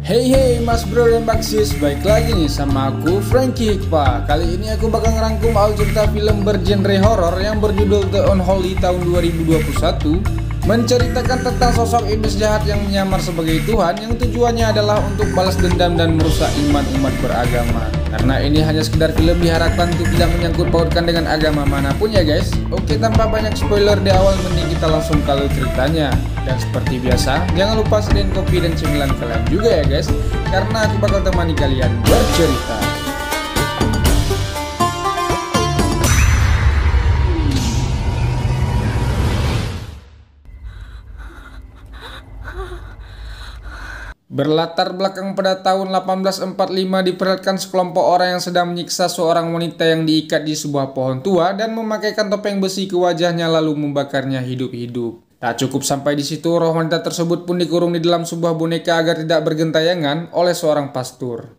Hey mas bro dan baksis, baik lagi nih sama aku Frankie Hikpa. Kali ini aku bakal ngerangkum alur cerita film bergenre horor yang berjudul The Unholy tahun 2021, menceritakan tentang sosok iblis jahat yang menyamar sebagai Tuhan yang tujuannya adalah untuk balas dendam dan merusak iman umat beragama. Karena ini hanya sekedar film, diharapkan untuk tidak menyangkut pautkan dengan agama manapun ya guys. Oke, tanpa banyak spoiler di awal, mending kita langsung ke alur ceritanya. Dan seperti biasa, jangan lupa sediain kopi dan cemilan kalian juga ya guys, karena aku bakal temani kalian bercerita. Berlatar belakang pada tahun 1845, diperlihatkan sekelompok orang yang sedang menyiksa seorang wanita yang diikat di sebuah pohon tua dan memakaikan topeng besi ke wajahnya lalu membakarnya hidup-hidup. Tak cukup sampai di situ, roh wanita tersebut pun dikurung di dalam sebuah boneka agar tidak bergentayangan oleh seorang pastor.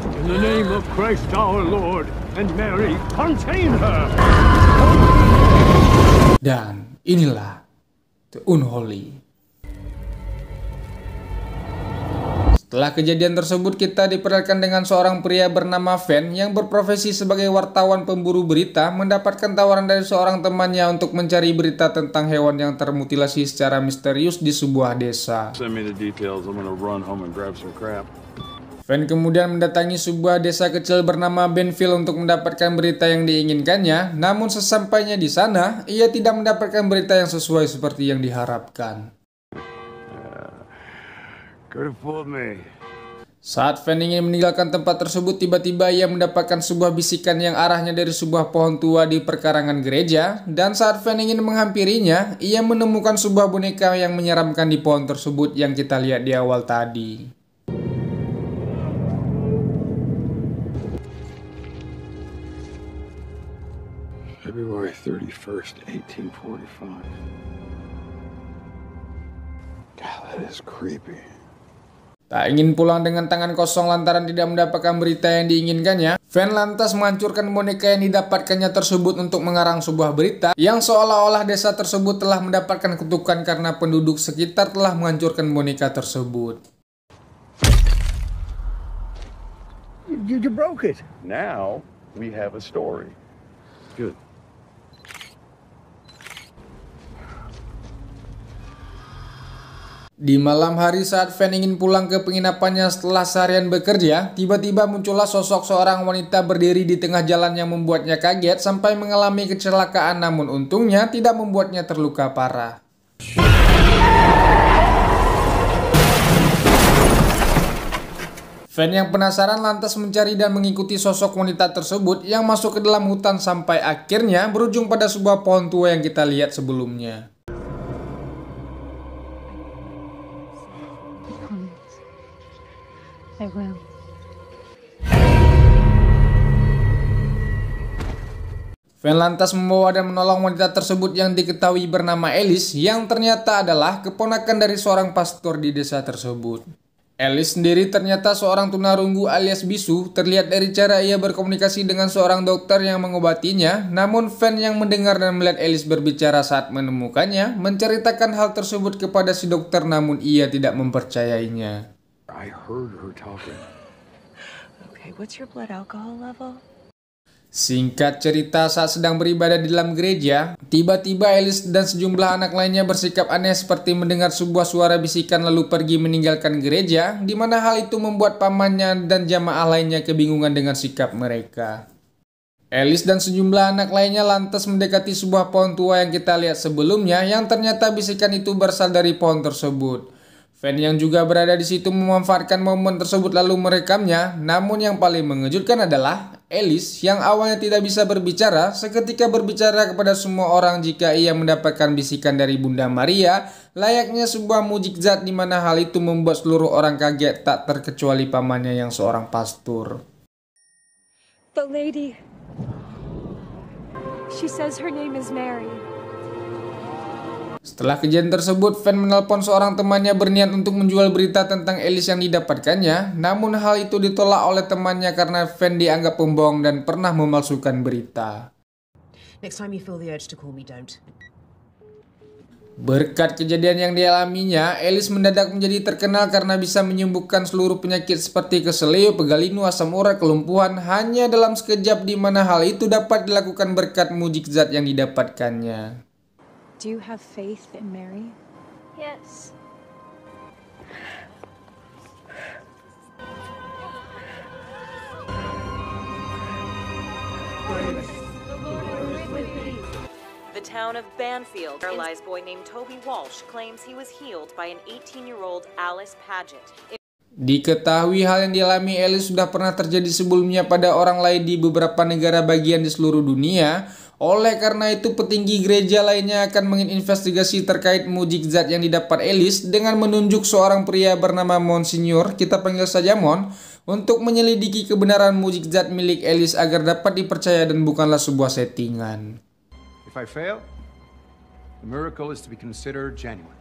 In the name of Christ our Lord and Mary, contain her. Dan inilah The Unholy. Setelah kejadian tersebut, kita diperlihatkan dengan seorang pria bernama Van yang berprofesi sebagai wartawan pemburu berita mendapatkan tawaran dari seorang temannya untuk mencari berita tentang hewan yang termutilasi secara misterius di sebuah desa. Van kemudian mendatangi sebuah desa kecil bernama Benville untuk mendapatkan berita yang diinginkannya, namun sesampainya di sana, ia tidak mendapatkan berita yang sesuai seperti yang diharapkan. Saat Van ingin meninggalkan tempat tersebut, tiba-tiba ia mendapatkan sebuah bisikan yang arahnya dari sebuah pohon tua di perkarangan gereja. Dan saat Van ingin menghampirinya, ia menemukan sebuah boneka yang menyeramkan di pohon tersebut yang kita lihat di awal tadi. February 31st, 1845. God, that is creepy. Tak ingin pulang dengan tangan kosong lantaran tidak mendapatkan berita yang diinginkannya, Van lantas menghancurkan boneka yang didapatkannya tersebut untuk mengarang sebuah berita yang seolah-olah desa tersebut telah mendapatkan kutukan karena penduduk sekitar telah menghancurkan boneka tersebut. You broke it. Now we have a story. Good. Di malam hari saat Van ingin pulang ke penginapannya setelah seharian bekerja, tiba-tiba muncullah sosok seorang wanita berdiri di tengah jalan yang membuatnya kaget sampai mengalami kecelakaan, namun untungnya tidak membuatnya terluka parah. Van yang penasaran lantas mencari dan mengikuti sosok wanita tersebut yang masuk ke dalam hutan sampai akhirnya berujung pada sebuah pohon tua yang kita lihat sebelumnya. I will. Van lantas membawa dan menolong wanita tersebut yang diketahui bernama Alice, yang ternyata adalah keponakan dari seorang pastor di desa tersebut. Alice sendiri ternyata seorang tunarunggu alias bisu, terlihat dari cara ia berkomunikasi dengan seorang dokter yang mengobatinya. Namun Van yang mendengar dan melihat Alice berbicara saat menemukannya, menceritakan hal tersebut kepada si dokter, namun ia tidak mempercayainya. I heard her talking. Okay, what's your blood alcohol level? Singkat cerita, saat sedang beribadah di dalam gereja, tiba-tiba Alice dan sejumlah anak lainnya bersikap aneh seperti mendengar sebuah suara bisikan lalu pergi meninggalkan gereja, di mana hal itu membuat pamannya dan jamaah lainnya kebingungan dengan sikap mereka. Alice dan sejumlah anak lainnya lantas mendekati sebuah pohon tua yang kita lihat sebelumnya, yang ternyata bisikan itu berasal dari pohon tersebut. Van yang juga berada di situ memanfaatkan momen tersebut lalu merekamnya. Namun yang paling mengejutkan adalah Alice yang awalnya tidak bisa berbicara, seketika berbicara kepada semua orang jika ia mendapatkan bisikan dari Bunda Maria, layaknya sebuah mukjizat, di mana hal itu membuat seluruh orang kaget, tak terkecuali pamannya yang seorang pastor. The lady. She says her name is Mary. Setelah kejadian tersebut, Van menelpon seorang temannya berniat untuk menjual berita tentang Alice yang didapatkannya. Namun hal itu ditolak oleh temannya karena Van dianggap pembohong dan pernah memalsukan berita. Next time you feel the urge to call me, don't. Berkat kejadian yang dialaminya, Alice mendadak menjadi terkenal karena bisa menyembuhkan seluruh penyakit seperti keseleo, pegalinu, asam urat, kelumpuhan hanya dalam sekejap, di mana hal itu dapat dilakukan berkat mukjizat yang didapatkannya. Do you have faith in Mary? Yes. The town of Banfield, a paralyzed boy named Toby Walsh claims he was healed by an 18-year-old Alice Paget. Diketahui hal yang dialami Alice sudah pernah terjadi sebelumnya pada orang lain di beberapa negara bagian di seluruh dunia. Oleh karena itu, petinggi gereja lainnya akan menginvestigasi terkait mukjizat yang didapat Alice dengan menunjuk seorang pria bernama Monsignor, kita panggil saja Mon, untuk menyelidiki kebenaran mukjizat milik Alice agar dapat dipercaya dan bukanlah sebuah settingan. If I fail, the miracle is to be considered genuine.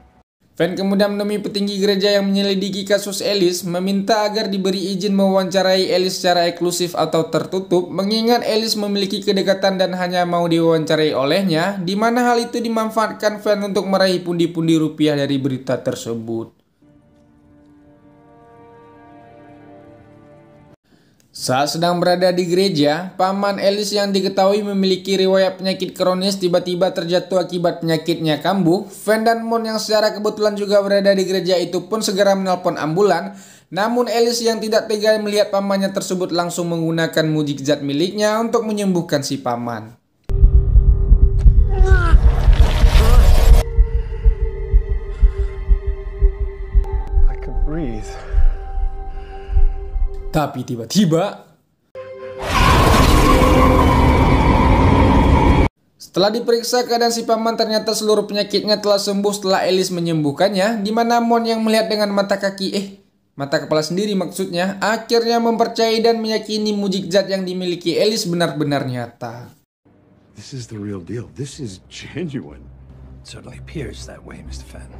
Fan kemudian menemui petinggi gereja yang menyelidiki kasus Alice, meminta agar diberi izin mewawancarai Alice secara eksklusif atau tertutup, mengingat Alice memiliki kedekatan dan hanya mau diwawancarai olehnya, di mana hal itu dimanfaatkan Fan untuk meraih pundi-pundi rupiah dari berita tersebut. Saat sedang berada di gereja, paman Alice yang diketahui memiliki riwayat penyakit kronis tiba-tiba terjatuh akibat penyakitnya kambuh. Fan dan Mon yang secara kebetulan juga berada di gereja itu pun segera menelpon ambulan. Namun Alice yang tidak tega melihat pamannya tersebut langsung menggunakan mukjizat miliknya untuk menyembuhkan si paman. I can breathe. Tapi tiba-tiba, setelah diperiksa keadaan si paman, ternyata seluruh penyakitnya telah sembuh setelah Alice menyembuhkannya, di mana Mon yang melihat dengan mata kepala sendiri maksudnya, akhirnya mempercayai dan meyakini mukjizat yang dimiliki Alice benar-benar nyata. This is the real deal. This is genuine. It certainly appears that way, Mr. Fan.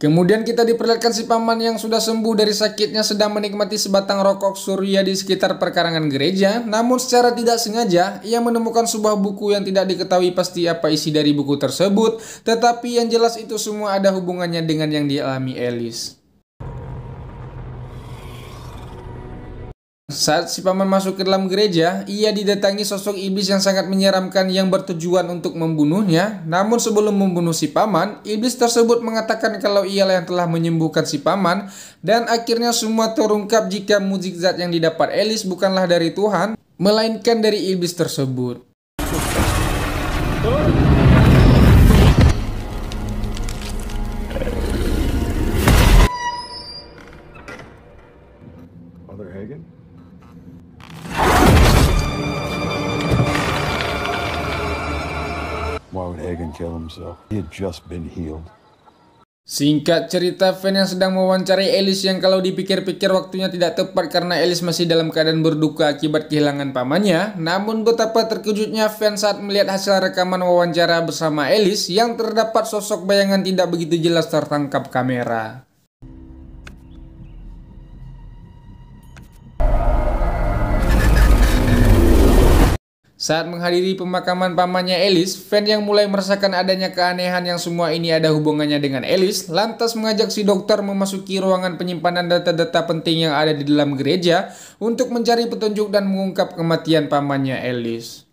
Kemudian kita diperlihatkan si paman yang sudah sembuh dari sakitnya sedang menikmati sebatang rokok surya di sekitar perkarangan gereja. Namun secara tidak sengaja, ia menemukan sebuah buku yang tidak diketahui pasti apa isi dari buku tersebut. Tetapi yang jelas itu semua ada hubungannya dengan yang dialami Alice. Saat si paman masuk ke dalam gereja, ia didatangi sosok iblis yang sangat menyeramkan yang bertujuan untuk membunuhnya. Namun sebelum membunuh si paman, iblis tersebut mengatakan kalau ialah yang telah menyembuhkan si paman. Dan akhirnya semua terungkap jika mukjizat yang didapat Alice bukanlah dari Tuhan, melainkan dari iblis tersebut. Father Hagen? Why would Hagen kill himself? He had just been healed. Singkat cerita, Fan yang sedang mewawancarai Alice yang kalau dipikir-pikir waktunya tidak tepat karena Alice masih dalam keadaan berduka akibat kehilangan pamannya. Namun betapa terkejutnya Fan saat melihat hasil rekaman wawancara bersama Alice yang terdapat sosok bayangan tidak begitu jelas tertangkap kamera. Saat menghadiri pemakaman pamannya Alice, Fan yang mulai merasakan adanya keanehan yang semua ini ada hubungannya dengan Alice, lantas mengajak si dokter memasuki ruangan penyimpanan data-data penting yang ada di dalam gereja untuk mencari petunjuk dan mengungkap kematian pamannya Alice.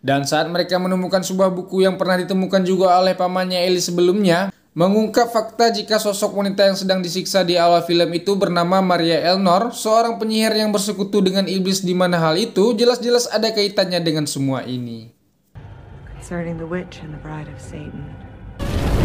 Dan saat mereka menemukan sebuah buku yang pernah ditemukan juga oleh pamannya Alice sebelumnya, mengungkap fakta jika sosok wanita yang sedang disiksa di awal film itu bernama Maria Elnor, seorang penyihir yang bersekutu dengan iblis, di mana hal itu jelas-jelas ada kaitannya dengan semua ini. Concerning the witch and the bride of Satan.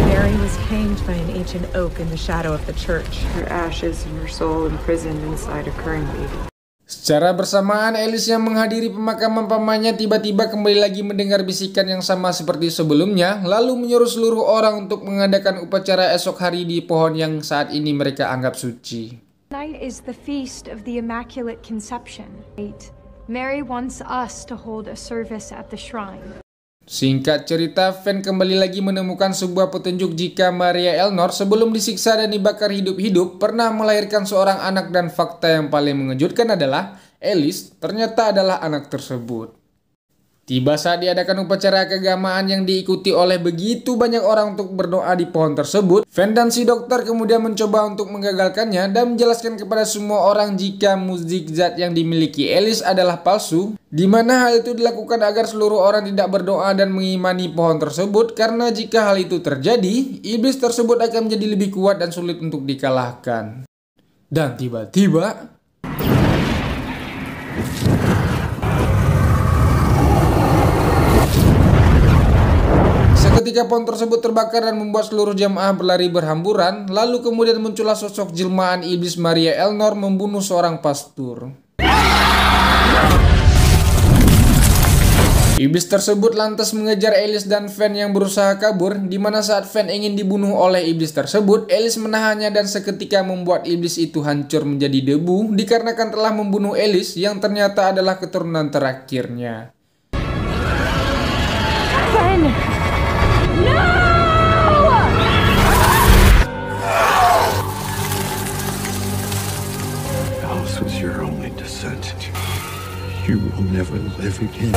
Mary was hanged by an ancient oak in the shadow of the church. Her ashes and her soul imprisoned inside a current baby. Secara bersamaan, Alice yang menghadiri pemakaman pamannya tiba-tiba kembali lagi mendengar bisikan yang sama seperti sebelumnya, lalu menyuruh seluruh orang untuk mengadakan upacara esok hari di pohon yang saat ini mereka anggap suci. Tonight is the feast of the Immaculate Conception. Mary wants us to hold a service at the shrine. Singkat cerita, Fan kembali lagi menemukan sebuah petunjuk jika Maria Elnor sebelum disiksa dan dibakar hidup-hidup pernah melahirkan seorang anak, dan fakta yang paling mengejutkan adalah Alice ternyata adalah anak tersebut. Tiba saat diadakan upacara keagamaan yang diikuti oleh begitu banyak orang untuk berdoa di pohon tersebut, Van dan si dokter kemudian mencoba untuk menggagalkannya dan menjelaskan kepada semua orang jika mukjizat yang dimiliki Alice adalah palsu, di mana hal itu dilakukan agar seluruh orang tidak berdoa dan mengimani pohon tersebut, karena jika hal itu terjadi, iblis tersebut akan menjadi lebih kuat dan sulit untuk dikalahkan. Dan tiba-tiba ketika pohon tersebut terbakar dan membuat seluruh jamaah berlari berhamburan, lalu kemudian muncullah sosok jelmaan iblis Maria Elnor membunuh seorang pastor. Iblis tersebut lantas mengejar Alice dan Van yang berusaha kabur, di mana saat Van ingin dibunuh oleh iblis tersebut, Alice menahannya dan seketika membuat iblis itu hancur menjadi debu dikarenakan telah membunuh Alice yang ternyata adalah keturunan terakhirnya. Van! Alice was your only descendant. You will never live again.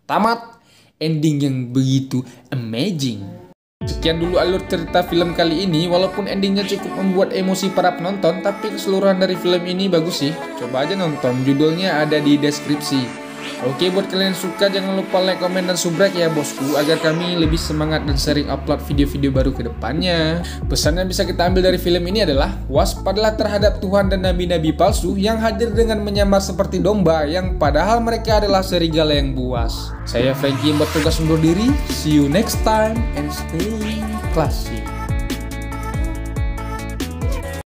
Tamat. Ending yang begitu amazing. Sekian dulu alur cerita film kali ini. Walaupun endingnya cukup membuat emosi para penonton, tapi keseluruhan dari film ini bagus sih. Coba aja nonton, judulnya ada di deskripsi. Oke, buat kalian yang suka jangan lupa like, komen, dan subscribe ya bosku, agar kami lebih semangat dan sering upload video-video baru ke depannya. Pesan yang bisa kita ambil dari film ini adalah waspadalah terhadap Tuhan dan nabi-nabi palsu yang hadir dengan menyamar seperti domba yang padahal mereka adalah serigala yang buas. Saya Frankie yang bertugas undur diri. See you next time and stay classy.